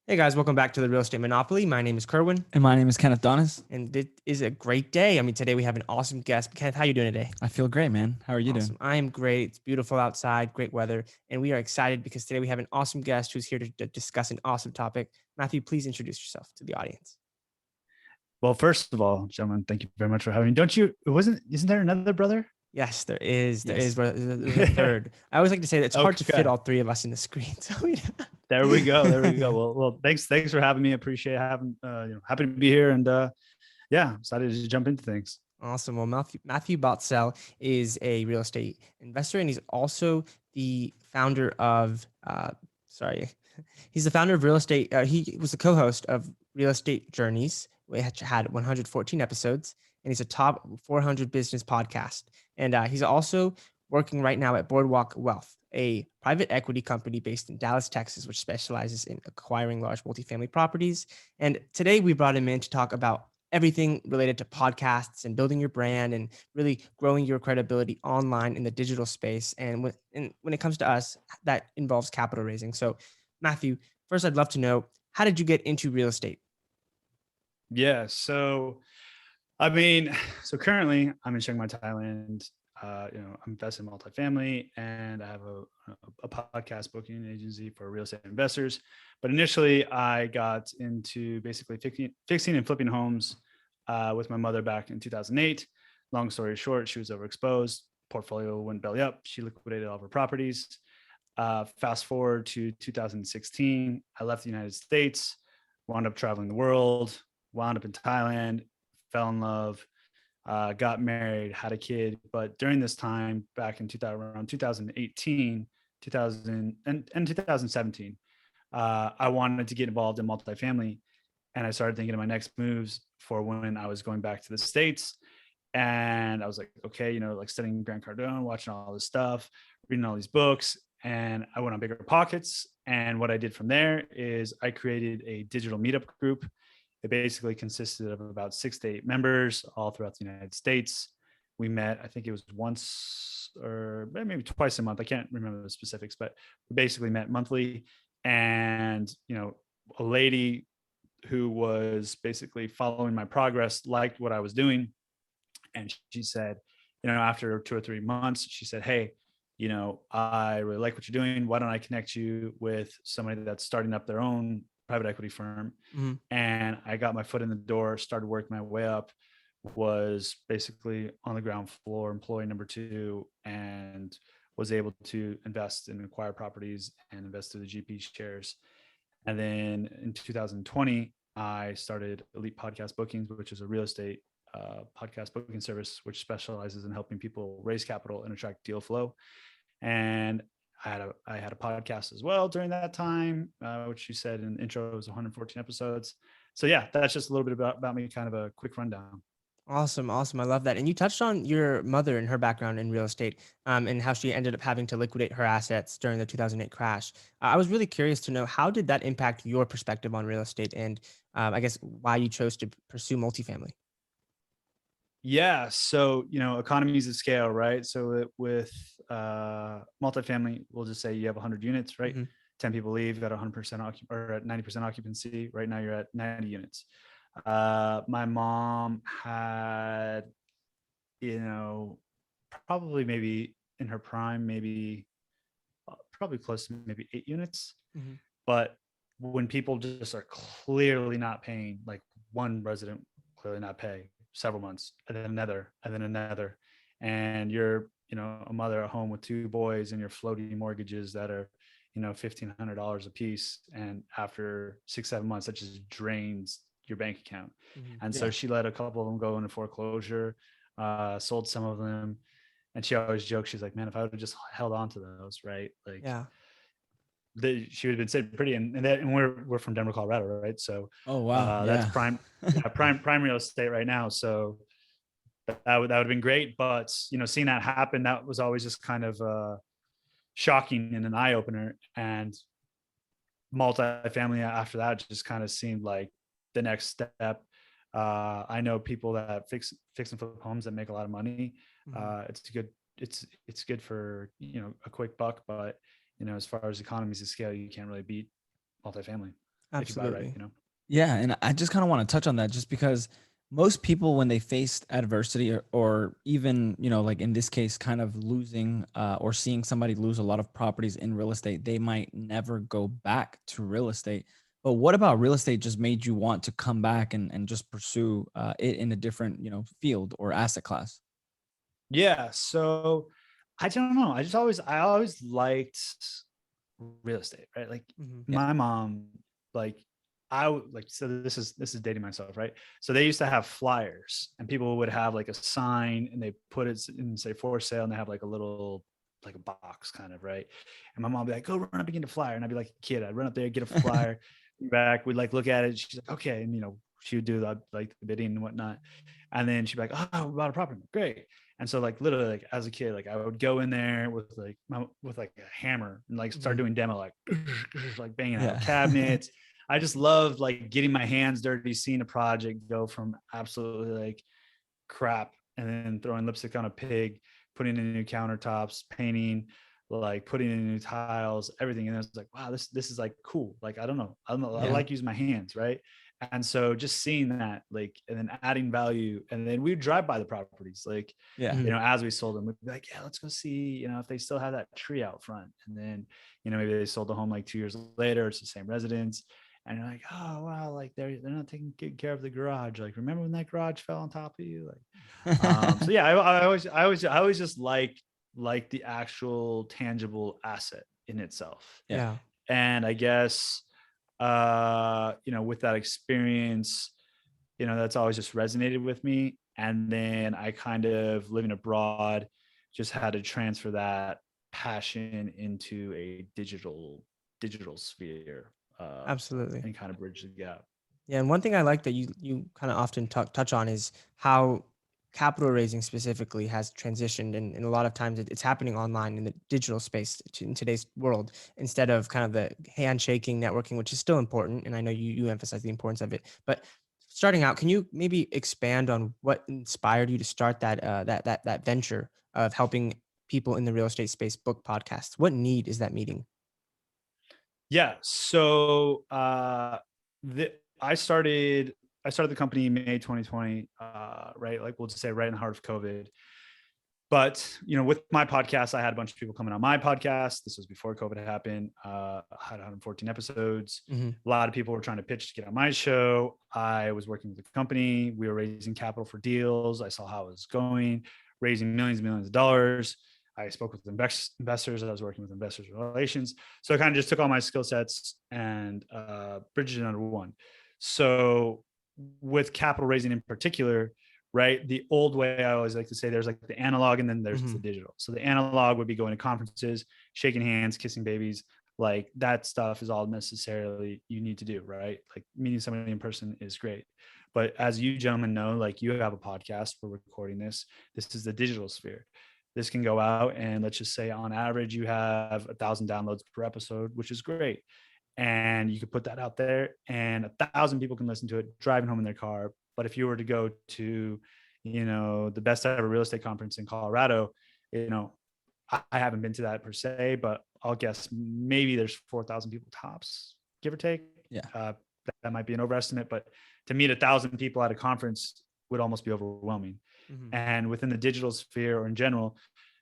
Hey guys, welcome back to the Real Estate Monopoly. My name is Kerwin, And my name is Kenneth Donis. and it is a great day. Today we have an awesome guest. Kenneth, how you doing today? I feel great, man. How are you doing? Awesome. I am great. It's beautiful outside, great weather, and we are excited because today we have an awesome guest who's here to discuss an awesome topic. Matthew, please introduce yourself to the audience. Well, first of all, gentlemen, thank you very much for having me. Isn't there another brother? Yes, there is. There is. Yes. There's a third. I always like to say that it's hard to fit Okay. all three of us in the screen. There we go. There we go. Well, thanks for having me. Appreciate having, happy to be here. And excited to jump into things. Awesome. Well, Matthew Baltzell is a real estate investor, and he's also the founder of, he's the founder of Real Estate. He was the co-host of Real Estate Journeys, which had 114 episodes, and he's a top 400 business podcast. And he's also working right now at Boardwalk Wealth, a private equity company based in Dallas, Texas, which specializes in acquiring large multifamily properties. And today we brought him in to talk about everything related to podcasts and building your brand and really growing your credibility online in the digital space. And when it comes to us, that involves capital raising. So, Matthew, first, I'd love to know, how did you get into real estate? Yeah. So currently I'm in Chiang Mai, Thailand. I'm invested in multifamily, and I have a podcast booking agency for real estate investors. But initially, I got into basically fixing and flipping homes with my mother back in 2008. Long story short, she was overexposed. Portfolio went belly up. She liquidated all of her properties. Fast forward to 2016, I left the United States, wound up traveling the world, wound up in Thailand, fell in love. Got married, had a kid, but during this time, back in around 2018, 2017, I wanted to get involved in multifamily, and I started thinking of my next moves for when I was going back to the States. And I was like, okay, like studying Grant Cardone, watching all this stuff, reading all these books, and I went on Bigger Pockets. And what I did from there is I created a digital meetup group. It basically consisted of about 6 to 8 members all throughout the United States. We met, I think it was once or maybe twice a month. I can't remember the specifics, but we basically met monthly. And, a lady who was basically following my progress liked what I was doing. And she said, after 2 or 3 months, she said, hey, I really like what you're doing. Why don't I connect you with somebody that's starting up their own private equity firm? Mm-hmm. And I got my foot in the door, started working my way up, was basically on the ground floor, employee number 2, and was able to invest and acquire properties and invest through the GP shares. And then in 2020, I started Elite Podcast Bookings, which is a real estate podcast booking service, which specializes in helping people raise capital and attract deal flow. And I had a podcast as well during that time, which you said in the intro was 114 episodes. So yeah, that's just a little bit about me, kind of a quick rundown. Awesome. Awesome. I love that. And you touched on your mother and her background in real estate, and how she ended up having to liquidate her assets during the 2008 crash. I was really curious to know, how did that impact your perspective on real estate, and I guess why you chose to pursue multifamily? Yeah. So, economies of scale, right? So with multifamily, we'll just say you have 100 units, right? Mm-hmm. 10 people leave at 100% or at 90% occupancy. Right now you're at 90 units. My mom had, probably maybe in her prime, maybe probably close to maybe 8 units. Mm-hmm. But when people just are clearly not paying, like one resident clearly not pay several months, and then another, and you're, a mother at home with 2 boys, and you're floating mortgages that are, $1,500 a piece. And after 6-7 months, that just drains your bank account. Mm-hmm. And so she let a couple of them go into foreclosure, sold some of them. And she always jokes, she's like, man, if I would have just held on to those, right? Like, Yeah. she would have been sitting pretty. And we're from Denver, Colorado, right? So Oh, wow. that's prime real estate right now. So that would have been great. But, seeing that happen, that was always just kind of shocking and an eye opener. And multifamily after that just kind of seemed like the next step. I know people that fix and flip homes that make a lot of money. Mm-hmm. It's good for, a quick buck, but, as far as economies of scale, you can't really beat multifamily. if you buy right, Absolutely. Yeah, and I just kind of want to touch on that just because most people when they face adversity or even, like in this case, kind of losing or seeing somebody lose a lot of properties in real estate, they might never go back to real estate. But what about real estate just made you want to come back and just pursue it in a different, field or asset class? Yeah. So I don't know. I always liked real estate, right? Like Hmm. Yeah. my mom, like so this is dating myself, right? So they used to have flyers and people would have like a sign and they put it in say for sale and they have like a little like a box kind of, right? And my mom would be like, go run up and get a flyer. And I'd be like a kid, I'd run up there, get a flyer, back, we'd like look at it. She's like, okay. And she would do like the bidding and whatnot. And then she'd be like, oh, we bought a property. Great. And so like literally like as a kid, like I would go in there with like a hammer and like start Hmm. doing demo, like banging out Yeah. cabinets. I just loved like getting my hands dirty, seeing a project go from absolutely like crap and then throwing lipstick on a pig, putting in new countertops, painting, like putting in new tiles, everything. And I was like, wow, this is like cool. Like I don't know. I Yeah. like using my hands, right? And so just seeing that, like, and then adding value, and then we'd drive by the properties, like, Yeah. as we sold them, we'd be like, yeah, let's go see, if they still have that tree out front. And then, maybe they sold the home like 2 years later, it's the same residence. And you're like, oh wow, like they're not taking good care of the garage. Like, remember when that garage fell on top of you? Like, so yeah, I always just like the actual tangible asset in itself. Yeah. Yeah. And I guess with that experience, that's always just resonated with me. And then I kind of living abroad just had to transfer that passion into a digital sphere, Absolutely. and kind of bridge the gap. Yeah, and one thing I like that you kind of often touch on is how capital raising specifically has transitioned, and a lot of times it's happening online in the digital space in today's world instead of kind of the handshaking networking, which is still important, and I know you emphasize the importance of it. But starting out, can you maybe expand on what inspired you to start that venture of helping people in the real estate space book podcasts? What need is that meeting? Yeah. So the, I started the company in May 2020, right? Like we'll just say right in the heart of COVID. But with my podcast, I had a bunch of people coming on my podcast. This was before COVID happened. I had 114 episodes. Hmm. A lot of people were trying to pitch to get on my show. I was working with the company. We were raising capital for deals. I saw how it was going, raising millions and millions of dollars. I spoke with investors. I was working with investors relations. So I kind of just took all my skill sets and bridged it under one. So with capital raising in particular, right? The old way, I always like to say, there's like the analog and then there's Hmm. the digital. So the analog would be going to conferences, shaking hands, kissing babies. Like that stuff is all necessarily you need to do, right? Like meeting somebody in person is great. But as you gentlemen know, like you have a podcast, we're recording this. This is the digital sphere. This can go out and let's just say on average, you have 1,000 downloads per episode, which is great. And you could put that out there and 1,000 people can listen to it driving home in their car. But if you were to go to, the best ever real estate conference in Colorado, I haven't been to that per se, but I'll guess maybe there's 4,000 people tops, give or take. Yeah. That might be an overestimate, but to meet 1,000 people at a conference would almost be overwhelming. Hmm. And within the digital sphere or in general,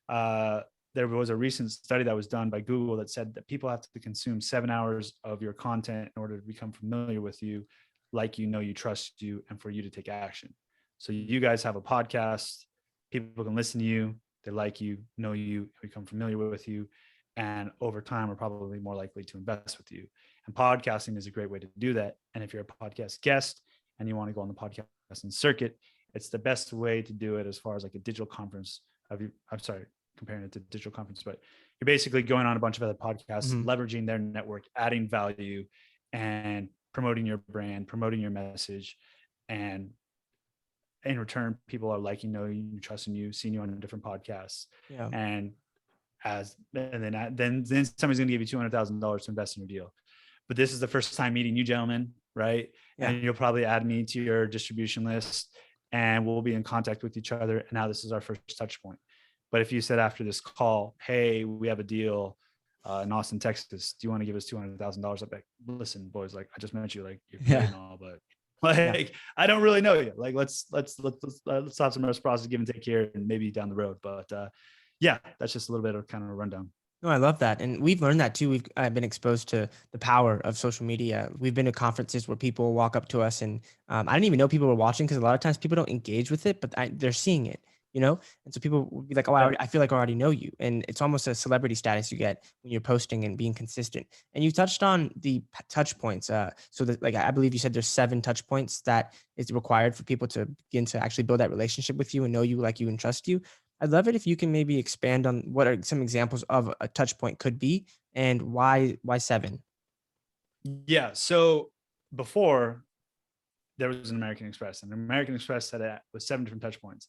there was a recent study that was done by Google that said that people have to consume 7 hours of your content in order to become familiar with you, like you trust you, and for you to take action. So you guys have a podcast, people can listen to you, they like you, know you, become familiar with you, and over time are probably more likely to invest with you. And podcasting is a great way to do that. And if you're a podcast guest and you want to go on the podcasting circuit, it's the best way to do it as far as like a digital conference of you. I'm sorry, comparing it to digital conference, but you're basically going on a bunch of other podcasts, Hmm. leveraging their network, adding value and promoting your brand, promoting your message. And in return, people are liking, knowing you, trusting you, seeing you on different podcasts. Yeah. And then somebody's going to give you $200,000 to invest in your deal. But this is the first time meeting you gentlemen, right? Yeah. And you'll probably add me to your distribution list and we'll be in contact with each other. And now this is our first touch point. But if you said after this call, hey, we have a deal, in Austin, Texas. Do you want to give us $200,000? I'm like, listen, boys, like I just met you, like you're Yeah. great and all, but like I don't really know you. Like let's have some reciprocity, give and take here, and maybe down the road. But yeah, that's just a little bit of kind of a rundown. No, I love that. And we've learned that too. I've been exposed to the power of social media. We've been to conferences where people walk up to us and I didn't even know people were watching because a lot of times people don't engage with it, but they're seeing it, you know? And so people would be like, oh, I feel like I already know you. And it's almost a celebrity status you get when you're posting and being consistent. And you touched on the touch points. So that, like, I believe you said there's 7 touch points that is required for people to begin to actually build that relationship with you and know you, like you, and trust you. I'd love it if you can maybe expand on what are some examples of a touch point could be and why 7? Yeah. So before there was an American Express, and American Express said it was 7 different touch points.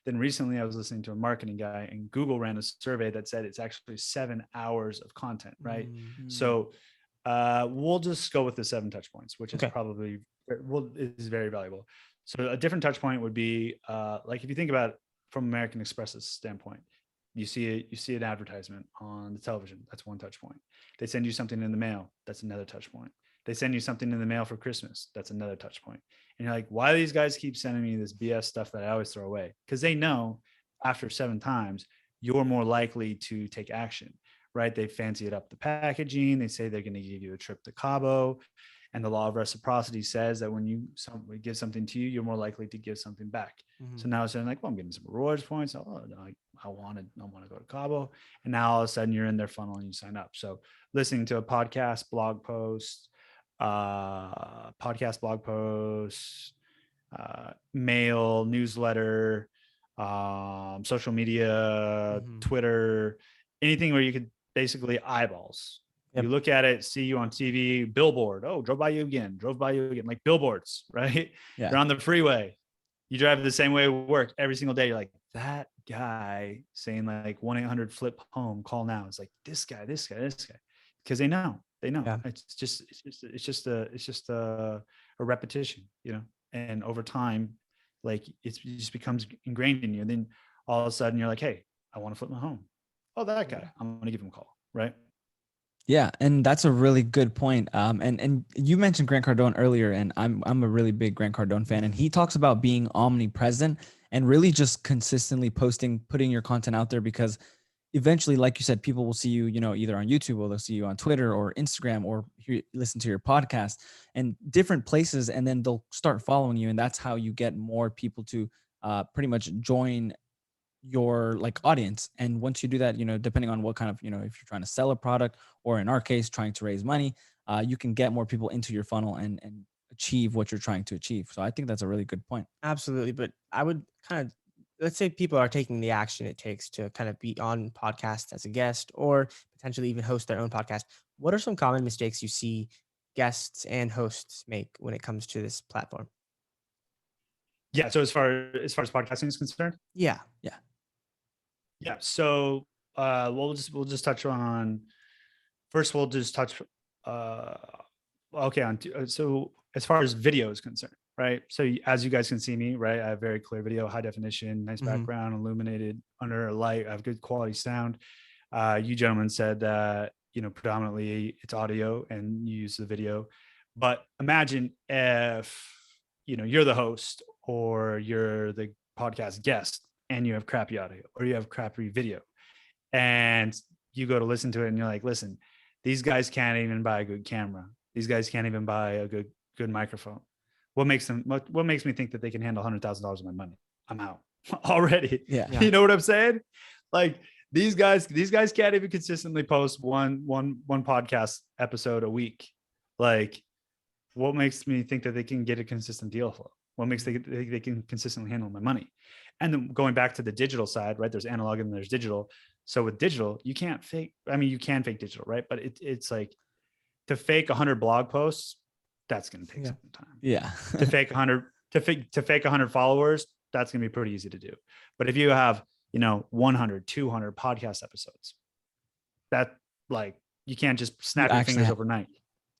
Then recently I was listening to a marketing guy, and Google ran a survey that said it's actually 7 hours of content, right? So we'll just go with the 7 touch points, which is probably is very valuable. So a different touch point would be like if you think about it from American Express's standpoint, you see an advertisement on the television, that's one touch point. They send you something in the mail, that's another touch point. They send you something in the mail for Christmas, that's another touch point. And you're like, why do these guys keep sending me this BS stuff that I always throw away? Because they know after 7 times, you're more likely to take action, right? They fancy it up the packaging. They say they're going to give you a trip to Cabo. And the law of reciprocity says that when somebody give something to you, you're more likely to give something back. So now it's like, well, I'm getting some rewards points. Oh, I want to go to Cabo. And now all of a sudden you're in their funnel and you sign up. So listening to a podcast, blog post, mail, newsletter, social media, Twitter, anything where you could basically eyeballs. You look at it, see you on TV, billboard. Oh, drove by you again, like billboards, right? Yeah. You're on the freeway. You drive the same way to work every single day. You're like, that guy saying like 1-800 flip home, call now. It's like this guy. Because they know. Yeah. It's just a repetition, you know, and over time, like it just becomes ingrained in you. And then all of a sudden you're like, hey, I want to flip my home. Oh, that guy, I'm going to give him a call. Right. Yeah, and that's a really good point. And you mentioned Grant Cardone earlier, and I'm a really big Grant Cardone fan, and he talks about being omnipresent and really just consistently putting your content out there, because eventually, like you said, people will see you, you know, either on YouTube or they'll see you on Twitter or Instagram or listen to your podcast and different places, and then they'll start following you, and that's how you get more people to pretty much join your like audience. And once you do that, you know, depending on what kind of, you know, if you're trying to sell a product or in our case trying to raise money, you can get more people into your funnel and achieve what you're trying to achieve. So I think that's a really good point. Absolutely. But I would kind of, let's say people are taking the action it takes to kind of be on podcasts as a guest or potentially even host their own podcast. What are some common mistakes you see guests and hosts make when it comes to this platform? Yeah. So as far as podcasting is concerned, yeah. So we'll just touch on first. We'll just touch so as far as video is concerned, right? So as you guys can see me, right, I have very clear video, high definition, nice background, illuminated under a light. I have good quality sound. You gentlemen said that, you know, predominantly it's audio and you use the video, but imagine if, you know, you're the host or you're the podcast guest and you have crappy audio or you have crappy video and you go to listen to it and you're like, listen, these guys can't even buy a good camera. These guys can't even buy a good microphone. What makes me think that they can handle $100,000 of my money? I'm out already. Yeah. You know what I'm saying? Like these guys can't even consistently post one podcast episode a week. Like what makes me think that they can get a consistent deal flow? What makes they can consistently handle my money? And then going back to the digital side, right? There's analog and there's digital. So with digital, you can't fake. I mean, you can fake digital, right? But it's like to fake 100 blog posts, that's going to take some time. Yeah. To fake 100 to fake 100 followers, that's going to be pretty easy to do. But if you have, you know, 100, 200 podcast episodes, that like you can't just snap your fingers overnight.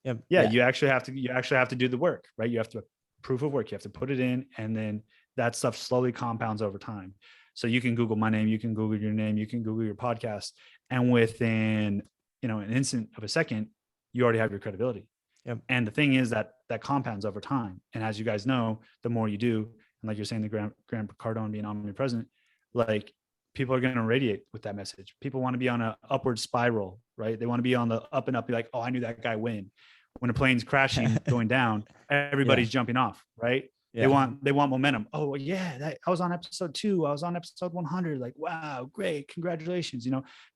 Yeah. You actually have to do the work, right? You have to proof of work. You have to put it in, and then that stuff slowly compounds over time. So you can Google my name, you can Google your name, you can Google your podcast, and within an instant of a second, you already have your credibility. Yep. And the thing is that compounds over time. And as you guys know, the more you do, and like you're saying, the Grant Cardone being omnipresent, like people are going to radiate with that message. People want to be on an upward spiral, right? They want to be on the up and up, be like, oh, I knew that guy win. When a plane's crashing, going down, everybody's jumping off, right? Yeah. They want momentum. Oh yeah, I was on episode 2. I was on episode 100. Like, wow, great, congratulations.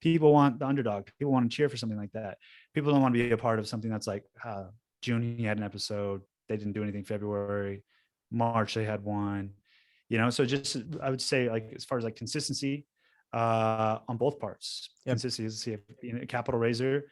People want the underdog. People want to cheer for something like that. People don't want to be a part of something that's like June he had an episode. They didn't do anything February. March they had one. So just I would say, like, as far as like consistency on both parts. Yep. Consistency. Being a capital raiser,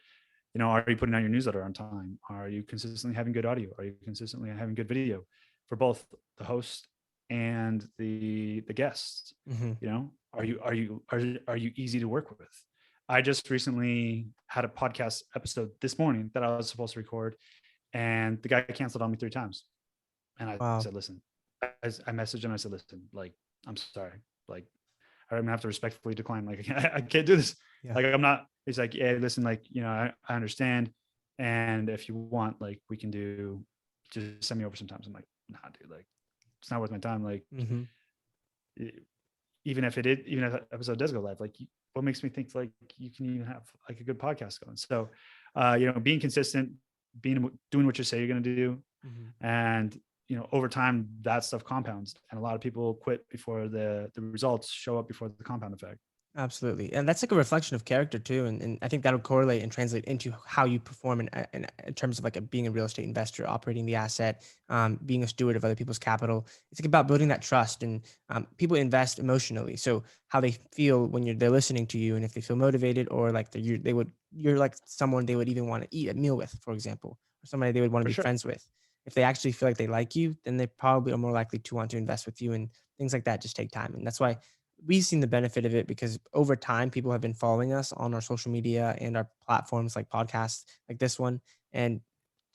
are you putting out your newsletter on time? Are you consistently having good audio? Are you consistently having good video for both the host and the guests? Mm-hmm. Are you easy to work with? I just recently had a podcast episode this morning that I was supposed to record, and the guy canceled on me 3 times. And I said, listen, I messaged him. I said, listen, like, I'm sorry. Like, I'm gonna have to respectfully decline. Like, I can't do this. Yeah. Like, I'm not. He's like, yeah, listen, like, I understand. And if you want, like, we can just send me over sometimes. I'm like, nah, dude, like, it's not worth my time. Like, even if that episode does go live, like, what makes me think like you can even have like a good podcast going? So, being consistent, doing what you say you're going to do. And, over time that stuff compounds, and a lot of people quit before the results show up, before the compound effect. Absolutely. And that's like a reflection of character too. And I think that'll correlate and translate into how you perform in terms of like being a real estate investor, operating the asset, being a steward of other people's capital. It's like about building that trust, and people invest emotionally. So how they feel when they're listening to you, and if they feel motivated, or like you're like someone they would even want to eat a meal with, for example, or somebody they would want to be friends with. If they actually feel like they like you, then they probably are more likely to want to invest with you, and things like that just take time. And that's why we've seen the benefit of it, because over time people have been following us on our social media and our platforms like podcasts like this one. And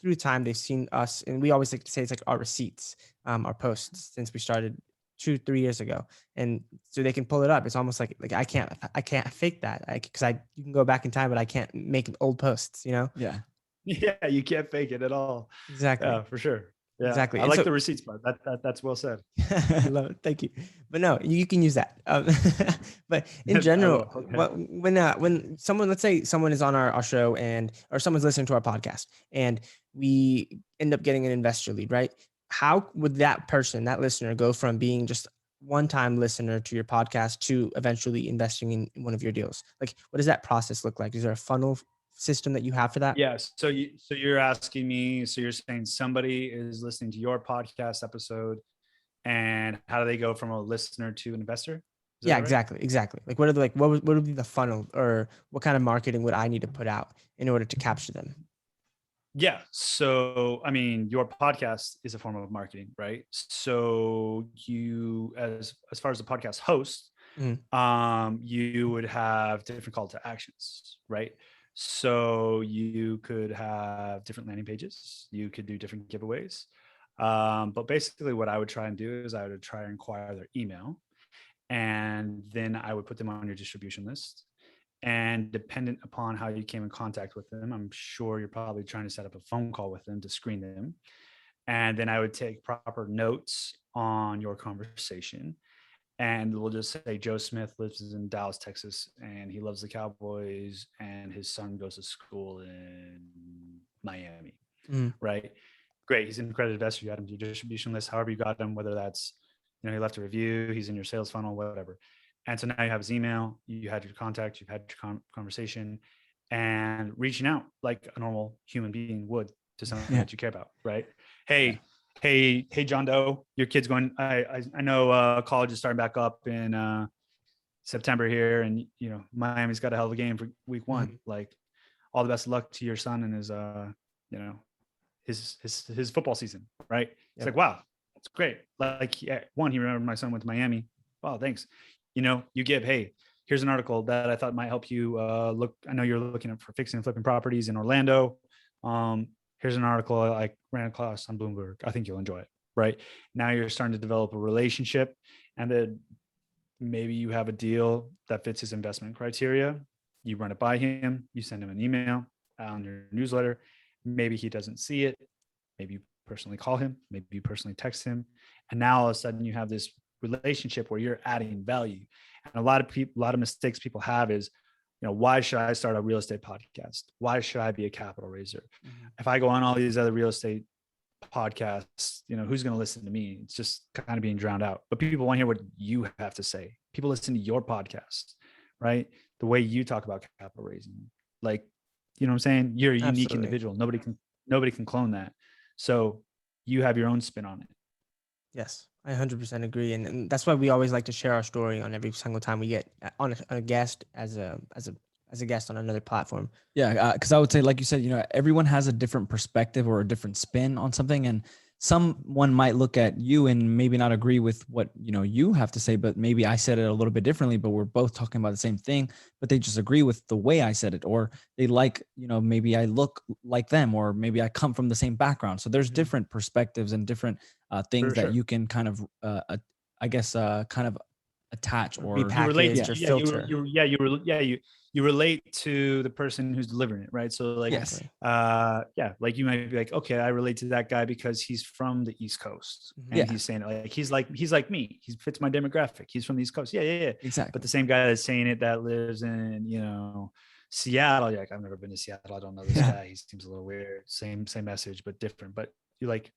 through time they've seen us, and we always like to say it's like our receipts, our posts since we started 2-3 years ago. And so they can pull it up. It's almost like I can't fake that, because you can go back in time, but I can't make old posts. Yeah. Yeah, you can't fake it at all. Exactly. Yeah, for sure. Yeah, exactly. I like the receipts part. That's well said. I love it. Thank you. But no, you can use that. But in general, Okay. when someone, let's say someone is on our show, or someone's listening to our podcast, and we end up getting an investor lead, right? How would that listener, go from being just one-time listener to your podcast to eventually investing in one of your deals? Like, what does that process look like? Is there a funnel system that you have for that? Yes. So you're asking me, so you're saying somebody is listening to your podcast episode, and how do they go from a listener to an investor? Yeah, right? Exactly. Like, what would be the funnel, or what kind of marketing would I need to put out in order to capture them? Yeah. So, I mean, your podcast is a form of marketing, right? So you, as far as the podcast host, you would have different call to actions, right? So you could have different landing pages. You could do different giveaways. But basically what I would try and do is I would try and acquire their email, and then I would put them on your distribution list. And dependent upon how you came in contact with them, I'm sure you're probably trying to set up a phone call with them to screen them. And then I would take proper notes on your conversation. And we'll just say Joe Smith lives in Dallas, Texas, and he loves the Cowboys, and his son goes to school in Miami, right? Great. He's an accredited investor. You got him to your distribution list, however you got him, whether that's, he left a review, he's in your sales funnel, whatever. And so now you have his email, you had your contact, you've had your conversation, and reaching out like a normal human being would to someone that you care about, right? Hey, John Doe, your kid's going, I know college is starting back up in September here, and Miami's got a hell of a game for week 1. Like, all the best of luck to your son and his football season, right? It's like, wow, that's great. Like, yeah, one, he remembered my son went to Miami. Wow, thanks. You give, hey, here's an article that I thought might help you look. I know you're looking for fixing and flipping properties in Orlando. Here's an article I ran across on Bloomberg. I think you'll enjoy it, right? Now you're starting to develop a relationship, and then maybe you have a deal that fits his investment criteria. You run it by him, you send him an email on your newsletter. Maybe he doesn't see it. Maybe you personally call him, maybe you personally text him. And now all of a sudden you have this relationship where you're adding value. And a lot of mistakes people have is, why should I start a real estate podcast? Why should I be a capital raiser? If I go on all these other real estate podcasts, who's going to listen to me? It's just kind of being drowned out. But people want to hear what you have to say. People listen to your podcast, right? The way you talk about capital raising, like, you know what I'm saying? You're a unique Absolutely. individual. Nobody can clone that. So you have your own spin on it. Yes, I 100% agree, and that's why we always like to share our story on every single time we get on a guest as a guest on another platform. Yeah, because I would say, like you said, everyone has a different perspective or a different spin on something, and someone might look at you and maybe not agree with what you have to say, but maybe I said it a little bit differently, but we're both talking about the same thing, but they just agree with the way I said it, or they like, maybe I look like them, or maybe I come from the same background. So there's different perspectives and different things that you can kind of, I guess, kind of attach or repackage or filter. You relate to the person who's delivering it, right? So like, Yes. Like you might be like, okay, I relate to that guy because he's from the East Coast, and he's saying like he's like me. He fits my demographic. He's from the East Coast. Yeah. Exactly. But the same guy that's saying it that lives in Seattle. You're like, I've never been to Seattle. I don't know this guy. He seems a little weird. Same message, but different. But you like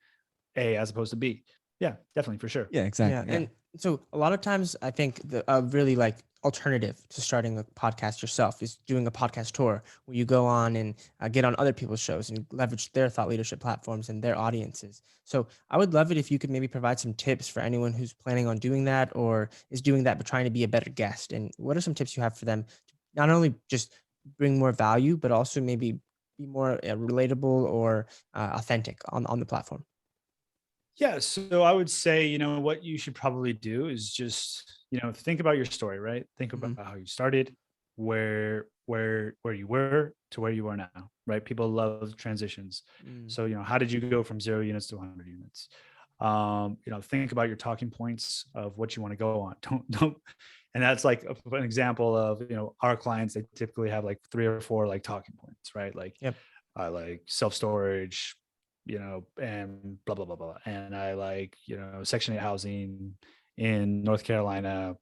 A as opposed to B. Yeah, definitely, for sure. Yeah, exactly. Yeah. And so a lot of times I think the really like alternative to starting a podcast yourself is doing a podcast tour where you go on and get on other people's shows and leverage their thought leadership platforms and their audiences. So I would love it if you could maybe provide some tips for anyone who's planning on doing that or is doing that but trying to be a better guest. And what are some tips you have for them to not only just bring more value, but also maybe be more relatable or authentic on the platform? Yeah. So I would say, what you should probably do is just, think about your story, right? Think about how you started, where you were to where you are now, right? People love transitions. So, how did you go from 0 units to 100 units? Think about your talking points of what you want to go on. Don't, and that's like an example of, our clients, they typically have like 3 or 4 like talking points, right? Like, I like self-storage, and blah, blah, blah, blah. And I like, Section 8 housing in North Carolina,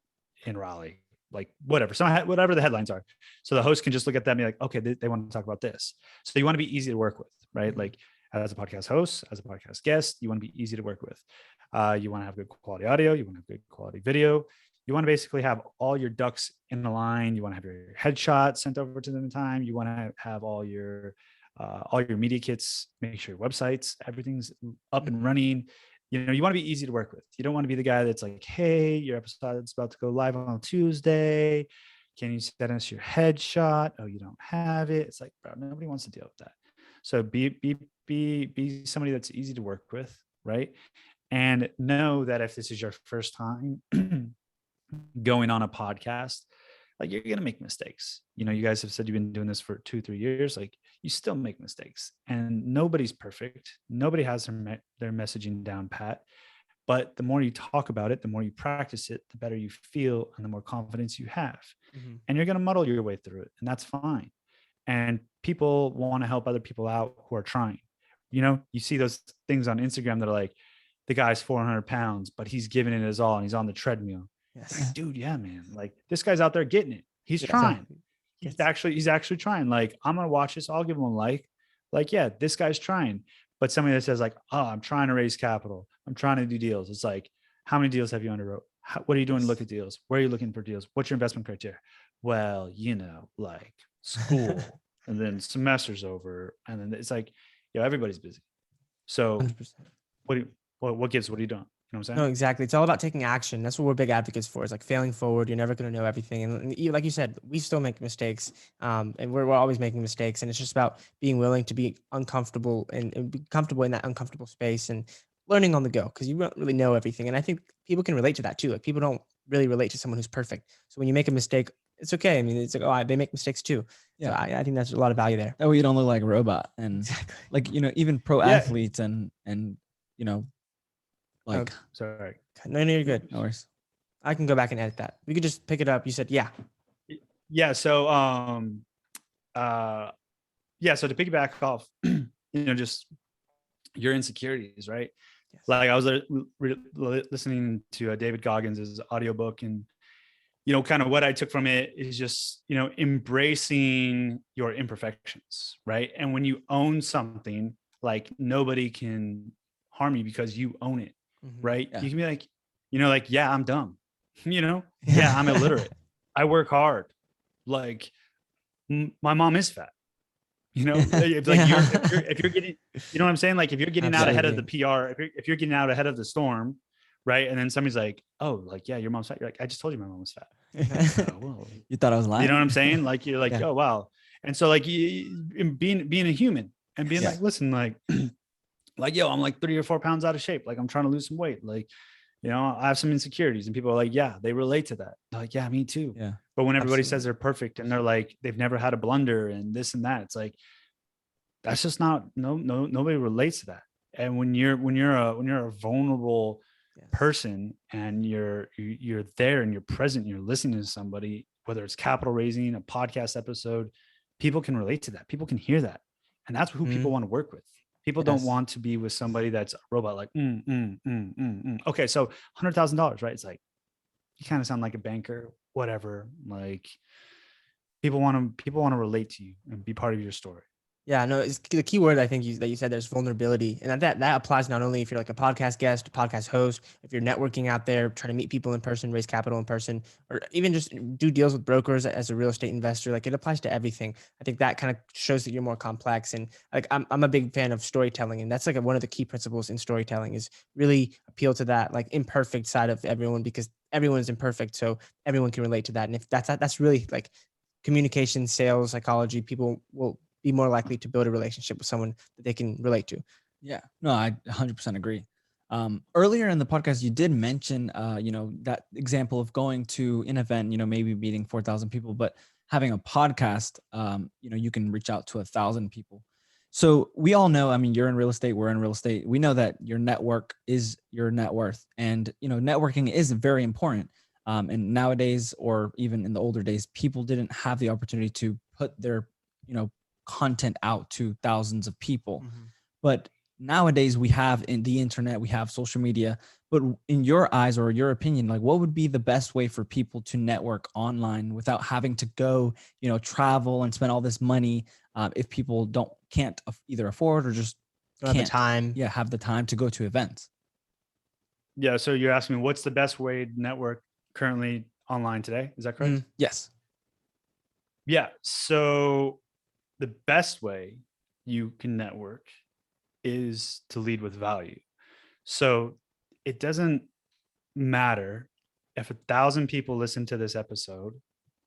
in Raleigh, like whatever, whatever the headlines are. So the host can just look at that and be like, okay, they want to talk about this. So you want to be easy to work with, right? Like as a podcast host, as a podcast guest, you want to be easy to work with. You want to have good quality audio. You want to have good quality video. You want to basically have all your ducks in a line. You want to have your headshot sent over to them in time. You want to have all your media kits, make sure your websites, everything's up and running. You want to be easy to work with. You don't want to be the guy that's like, hey, your episode's about to go live on Tuesday. Can you send us your headshot? Oh, you don't have it. It's like, bro, nobody wants to deal with that. So be somebody that's easy to work with, right? And know that if this is your first time going on a podcast, like you're going to make mistakes. You guys have said you've been doing this for 2-3 years. Like you still make mistakes, and nobody's perfect. Nobody has their messaging down pat, but the more you talk about it, the more you practice it, the better you feel and the more confidence you have. And you're going to muddle your way through it, and that's fine. And people want to help other people out who are trying. You see those things on Instagram that are like, the guy's 400 pounds, but he's giving it his all and he's on the treadmill. Yes. Like, dude, yeah, man. Like this guy's out there getting it. He's trying. Exactly. He's actually trying. Like, I'm gonna watch this. I'll give him a like. Like, yeah, this guy's trying. But somebody that says like, oh, I'm trying to raise capital. I'm trying to do deals. It's like, how many deals have you underwrote? What are you doing to look at deals? Where are you looking for deals? What's your investment criteria? Well, like school, and then semester's over, and then it's like, everybody's busy. So 100%. what gives? What are you doing? You know what I'm saying? No, exactly. It's all about taking action. That's what we're big advocates for. It's like failing forward. You're never going to know everything. And like you said, we still make mistakes. And we're always making mistakes. And it's just about being willing to be uncomfortable and be comfortable in that uncomfortable space and learning on the go, because you don't really know everything. And I think people can relate to that too. Like people don't really relate to someone who's perfect. So when you make a mistake, it's okay. I mean, it's like, oh, they make mistakes too. Yeah. So I think that's a lot of value there. That way you don't look like a robot. And exactly. like, even pro athletes and like, sorry. No, you're good. No worries. I can go back and edit that. We could just pick it up. You said, yeah. Yeah. So, so to piggyback off, just your insecurities, right? Yes. Like I was listening to David Goggins' audiobook, and kind of what I took from it is just, embracing your imperfections, right? And when you own something, like nobody can harm you because you own it, right? Yeah. You can be like, yeah, I'm dumb, yeah, I'm illiterate, I work hard, like my mom is fat, if like if you're getting, what I'm saying? Like if you're getting out ahead of the Absolutely. PR, if you're getting out ahead of the storm, right? And then somebody's like, oh, like, yeah, your mom's fat. You're like, I just told you my mom was fat. Well, You thought I was lying? you know what I'm saying? Like, you're like, Yeah. oh, wow. And so like being a human and being Yeah. like, listen, like, like, yo, I'm like 3 or 4 pounds out of shape. Like I'm trying to lose some weight. Like, I have some insecurities, and people are like, yeah, they relate to that. They're like, yeah, me too. Yeah. But when everybody Absolutely. says they're perfect and they're like, they've never had a blunder and this and that, it's like, that's just not, nobody relates to that. And when you're a vulnerable Yes. person, and you're there and you're present, and you're listening to somebody, whether it's capital raising, a podcast episode, people can relate to that. People can hear that. And that's who people want to work with. People don't Yes. want to be with somebody that's a robot, like, okay, so $100,000, right? It's like, you kind of sound like a banker, whatever. Like people want to relate to you and be part of your story. Yeah, no, it's the key word I think that you said, there's vulnerability. And that applies not only if you're like a podcast guest, a podcast host, if you're networking out there, trying to meet people in person, raise capital in person, or even just do deals with brokers as a real estate investor. Like it applies to everything. I think that kind of shows that you're more complex. And like I'm a big fan of storytelling. And that's like one of the key principles in storytelling is really appeal to that like imperfect side of everyone, because everyone is imperfect. So everyone can relate to that. And if that's really like communication, sales, psychology, people will be more likely to build a relationship with someone that they can relate to. Yeah, no, I 100% agree. Earlier in the podcast, you did mention, that example of going to an event, maybe meeting 4,000 people, but having a podcast, you can reach out to 1,000 people. So we all know, I mean, you're in real estate, we're in real estate. We know that your network is your net worth, and, networking is very important. And nowadays, or even in the older days, people didn't have the opportunity to put their, content out to thousands of people. But nowadays we have in the internet, we have social media. But in your eyes or your opinion, like what would be the best way for people to network online without having to go, travel and spend all this money, if people can't either afford or just Don't have the can't time. have the time to go to events? Yeah. So you're asking me, what's the best way to network currently online today? Is that correct? Yes. Yeah. So the best way you can network is to lead with value. So it doesn't matter if 1,000 people listen to this episode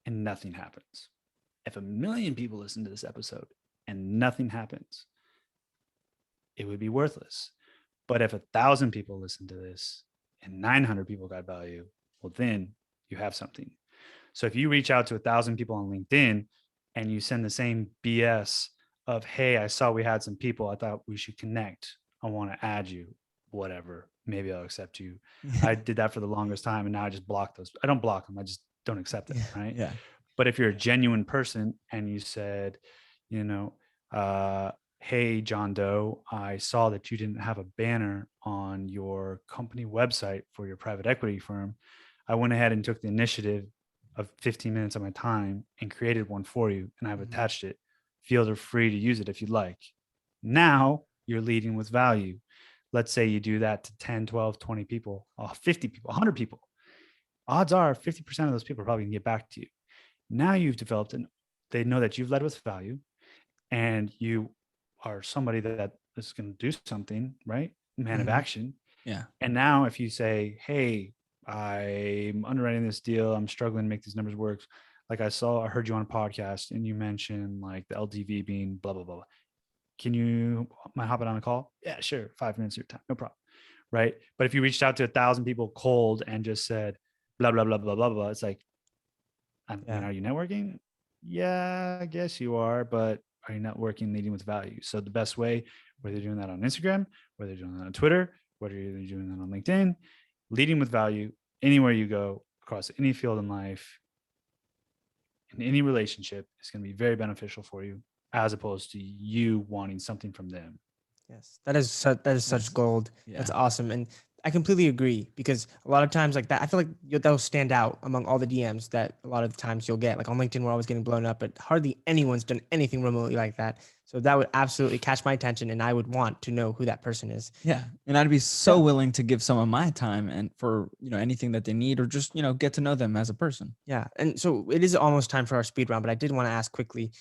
and nothing happens. If 1,000,000 people listen to this episode and nothing happens, it would be worthless. But if 1,000 people listen to this and 900 people got value, well, then you have something. So if you reach out to 1,000 people on LinkedIn and you send the same BS of, hey, I saw we had some people, I thought we should connect, I want to add you, whatever, maybe I'll accept you. I did that for the longest time, and now I just block those. I don't block them, I just don't accept it, right? Yeah. But if you're a genuine person and you said, hey, John Doe, I saw that you didn't have a banner on your company website for your private equity firm. I went ahead and took the initiative of 15 minutes of my time and created one for you, and I've attached it. Feel free to use it if you'd like. Now you're leading with value. Let's say you do that to 10, 12, 20 people, 50 people, 100 people. Odds are 50% of those people are probably gonna get back to you. Now you've developed, and they know that you've led with value, and you are somebody that is going to do something, right? Man of action. Yeah. And now if you say, hey, I'm underwriting this deal, I'm struggling to make these numbers work. Like I heard you on a podcast and you mentioned like the LTV being blah, blah, blah. Can you mind hopping on a call? Yeah, sure. 5 minutes of your time. No problem. Right. But if you reached out to 1,000 people cold and just said, blah, blah, blah, blah, blah, blah, it's like, I mean, are you networking? Yeah, I guess you are, but are you networking leading with value? So the best way, whether you're doing that on Instagram, whether you're doing that on Twitter, whether you're doing that on LinkedIn, leading with value anywhere you go across any field in life, in any relationship is going to be very beneficial for you, as opposed to you wanting something from them. Yes, that is that is such That's gold. yeah. That's awesome, and I completely agree because a lot of times like that, I feel like that'll stand out among all the DMs that a lot of the times you'll get. Like on LinkedIn, we're always getting blown up, but hardly anyone's done anything remotely like that. So that would absolutely catch my attention, and I would want to know who that person is. Yeah. And I'd be so Yeah. willing to give some of my time and for, anything that they need or just, get to know them as a person. Yeah, and so it is almost time for our speed round, but I did want to ask quickly,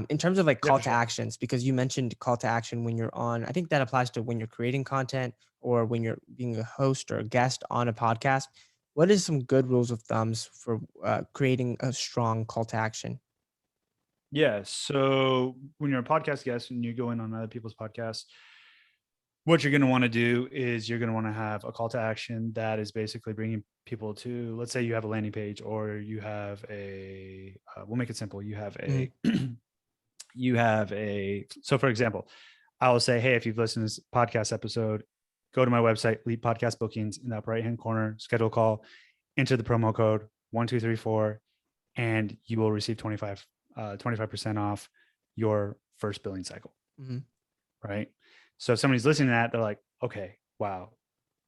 in terms of like Yeah, call for to sure. actions, because you mentioned call to action when you're on. I think that applies to when you're creating content or when you're being a host or a guest on a podcast. What is some good rules of thumbs for creating a strong call to action? Yeah. So when you're a podcast guest and you go in on other people's podcasts, what you're going to want to do is you're going to want to have a call to action that is basically bringing people to, let's say you have a landing page, or you have we'll make it simple. You have Mhm. so for example, I will say, hey, if you've listened to this podcast episode, go to my website, Lead Podcast Bookings, in the upper right-hand corner, schedule a call, enter the promo code 1234, and you will receive 25% off your first billing cycle. Mhm. Right. So if somebody's listening to that, they're like, okay, wow.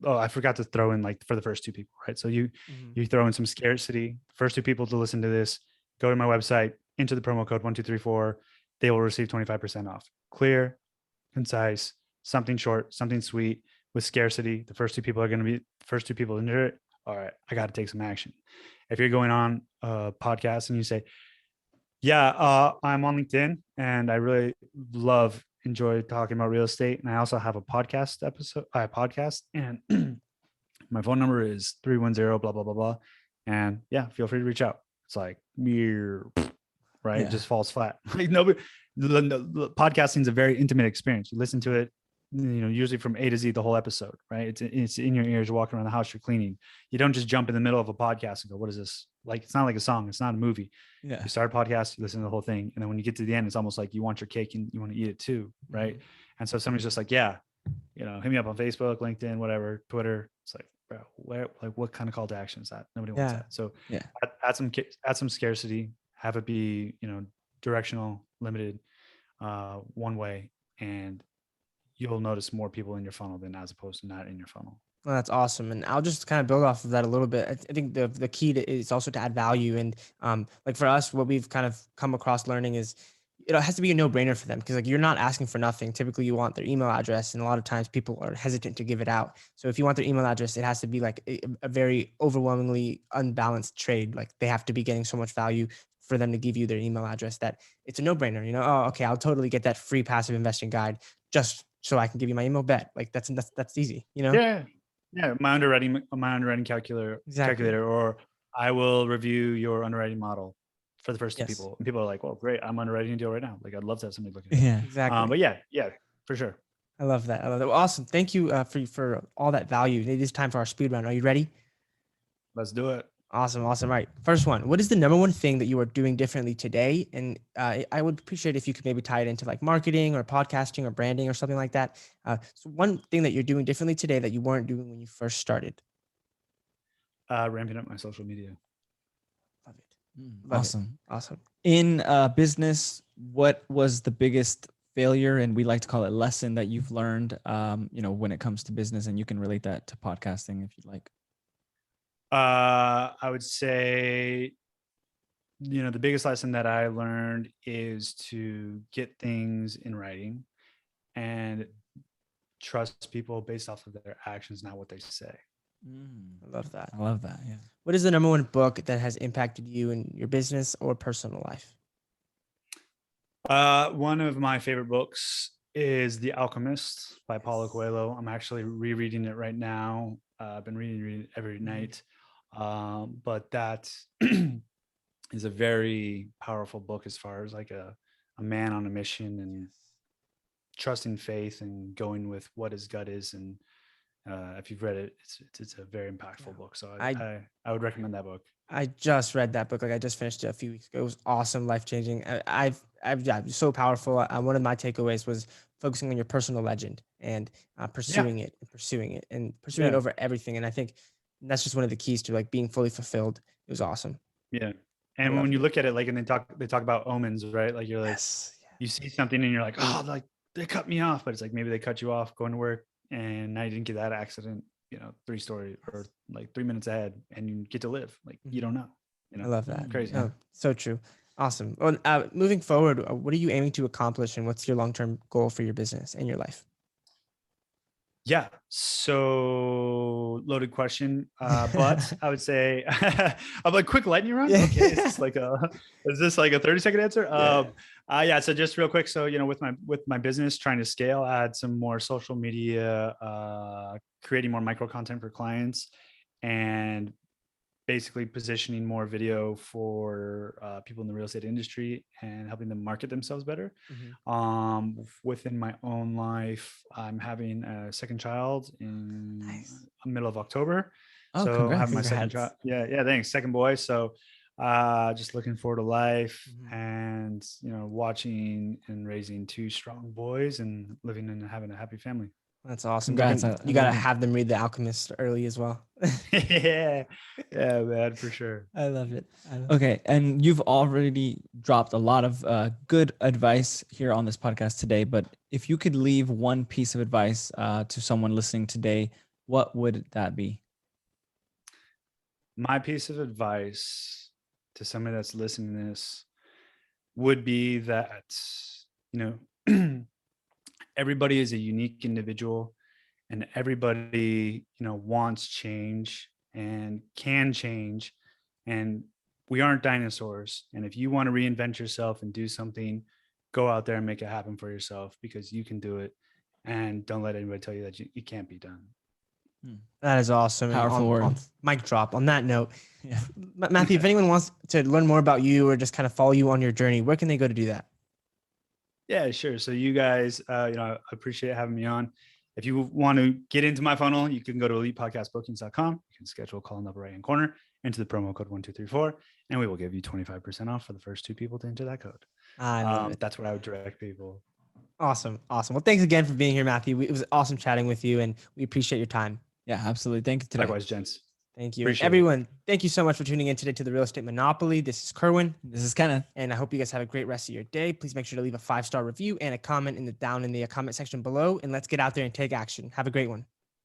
Oh, I forgot to throw in like for the first two people, right? So you Mhm. throw in some scarcity. First two people to listen to this, go to my website, enter the promo code 1234. They will receive 25% off. Clear, concise, something short, something sweet with scarcity. The first two people are going to be the first two people into it. All right, I got to take some action. If you're going on a podcast and you say, yeah, I'm on LinkedIn and I really enjoy talking about real estate. And I also have a podcast and my phone number is 310 blah, blah, blah, blah. And yeah, feel free to reach out. It's like, right? It Yeah. just falls flat. Like nobody, the podcasting is a very intimate experience. You listen to it, usually from A to Z, the whole episode, right? It's in your ears. You're walking around the house, you're cleaning. You don't just jump in the middle of a podcast and go, what is this? Like, it's not like a song. It's not a movie. Yeah. You start a podcast, you listen to the whole thing. And then when you get to the end, it's almost like you want your cake and you want to eat it too. Right. Mhm. And so somebody's just like, yeah, hit me up on Facebook, LinkedIn, whatever, Twitter. It's like, bro, what kind of call to action is that? Nobody wants Yeah. that. So Yeah. add some scarcity, have it be, directional, limited, one way, and you'll notice more people in your funnel than as opposed to not in your funnel. Well, that's awesome, and I'll just kind of build off of that a little bit. I think the key is also to add value, and like for us, what we've kind of come across learning is it has to be a no brainer for them because like you're not asking for nothing. Typically, you want their email address, and a lot of times people are hesitant to give it out. So if you want their email address, it has to be like a very overwhelmingly unbalanced trade. Like they have to be getting so much value for them to give you their email address that it's a no brainer. Oh, okay, I'll totally get that free passive investing guide just so I can give you my email bet. Like that's easy. Yeah. Yeah. My underwriting Exactly. calculator, or I will review your underwriting model for the first two Yes. people. And people are like, well, great. I'm underwriting a deal right now. Like, I'd love to have somebody look at it. Yeah. Exactly. But yeah, for sure. I love that. I love that. Well, awesome. Thank you for all that value. It is time for our speed round. Are you ready? Let's do it. Awesome. Awesome. All right. First one. What is the number one thing that you are doing differently today? And I would appreciate if you could maybe tie it into like marketing or podcasting or branding or something like that. So one thing that you're doing differently today that you weren't doing when you first started. Ramping up my social media. Love it. Love Awesome. it. Awesome. In business, what was the biggest failure, and we like to call it lesson, that you've learned, when it comes to business, and you can relate that to podcasting if you'd like? I would say, the biggest lesson that I learned is to get things in writing and trust people based off of their actions, not what they say. I love that. I love that. Yeah. What is the number one book that has impacted you in your business or personal life? One of my favorite books is The Alchemist by Paulo Yes. Coelho. I'm actually rereading it right now. I've been reading it every night. But that is a very powerful book as far as like a man on a mission and trusting faith and going with what his gut is. And if you've read it, it's a very impactful book. So I would recommend that book. I just read that book. Like I just finished it a few weeks ago. It was awesome, life changing. Yeah, so powerful. One of my takeaways was focusing on your personal legend and pursuing it and pursuing it and pursuing it Yeah. over everything. And I think that's just one of the keys to like being fully fulfilled. It was awesome. Yeah. And love when you it. look at it, like, and they talk about omens, right? Like you're like, Yes. you see something and you're like, oh, like they cut me off, but it's like maybe they cut you off going to work, and now you didn't get that accident, 3 story or like 3 minutes ahead, and you get to live. Like you don't know, I love that. crazy. No, so true. Awesome. Well, moving forward, what are you aiming to accomplish, and what's your long-term goal for your business and your life? Yeah. So loaded question. But I would say I'm like quick lightning round. Yeah. Okay. Is this like a 30-second answer? Yeah. Yeah. So just real quick. So, with my business trying to scale, add some more social media, creating more micro content for clients, and basically positioning more video for people in the real estate industry and helping them market themselves better. Within my own life, I'm having a second child in Nice. the middle of October. Oh, So having my congrats. second child. Yeah, thanks. Second boy. So just looking forward to life, and watching and raising 2 strong boys and living and having a happy family. That's awesome. Congrats. You I gotta love it. have them read The Alchemist early as well. Yeah, man, for sure. I love it. Okay, and you've already dropped a lot of good advice here on this podcast today. But if you could leave one piece of advice to someone listening today, what would that be? My piece of advice to somebody that's listening to this would be that, everybody is a unique individual, and everybody, wants change and can change. And we aren't dinosaurs. And if you want to reinvent yourself and do something, go out there and make it happen for yourself, because you can do it. And don't let anybody tell you that it can't be done. That is awesome. And Powerful words. Mic drop. On that note, Yeah. Matthew, if anyone wants to learn more about you or just kind of follow you on your journey, where can they go to do that? Yeah, sure. So you guys, I appreciate having me on. If you want to get into my funnel, you can go to elitepodcastbookings.com. You can schedule a call in the upper right-hand corner, enter the promo code 1234, and we will give you 25% off for the first 2 people to enter that code. I love it. That's what I would direct people. Awesome. Well, thanks again for being here, Matthew. It was awesome chatting with you, and we appreciate your time. Yeah, absolutely. Thank you today. Likewise, gents. Thank you. Appreciate it. Everyone, thank you so much for tuning in today to the Real Estate Monopoly. This is Kerwin, This is Kenneth. and I hope you guys have a great rest of your day. Please make sure to leave a 5-star review and a comment down in the comment section below, and let's get out there and take action. Have a great one.